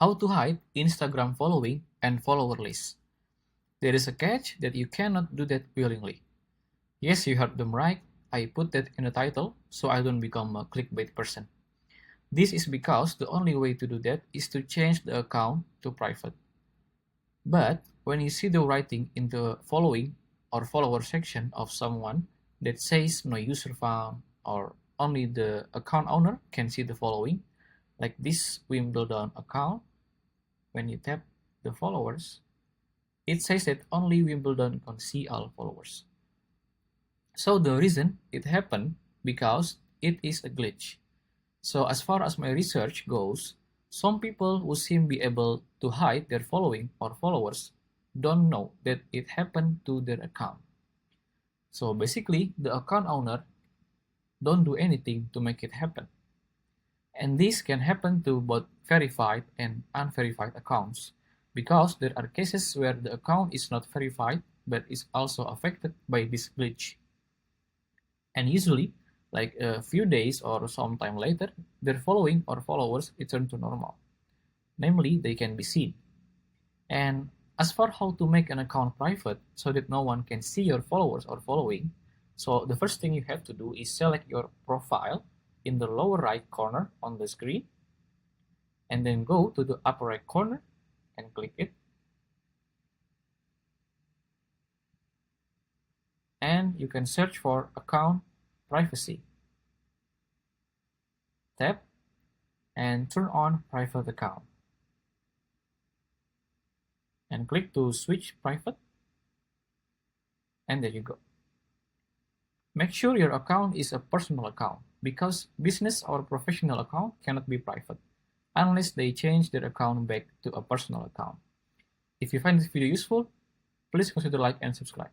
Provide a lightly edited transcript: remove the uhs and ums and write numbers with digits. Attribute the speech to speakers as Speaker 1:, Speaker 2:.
Speaker 1: How to hide Instagram following and follower list. There is a catch that you cannot do that willingly. Yes, you heard them right. I put that in the title so I don't become a clickbait person. This is because the only way to do that is to change the account to private. But when you see the writing in the following or follower section of someone that says no user found or only the account owner can see the following, like this Wimbledon account, when you tap the followers, it says that only Wimbledon can see all followers. So the reason it happened because it is a glitch. So as far as my research goes, some people who seem be able to hide their following or followers don't know that it happened to their account. So basically, the account owner don't do anything to make it happen. And this can happen to both verified and unverified accounts because there are cases where the account is not verified but is also affected by this glitch. And usually, like a few days or some time later, their following or followers return to normal. Namely, they can be seen. And as for how to make an account private so that no one can see your followers or following, so the first thing you have to do is select your profile in the lower right corner on the screen, and then go to the upper right corner and click it. And you can search for account privacy. Tap and turn on private account. And click to switch private. And there you go. Make sure your account is a personal account because business or professional account cannot be private unless they change their account back to a personal account. If you find this video useful, please consider like and subscribe.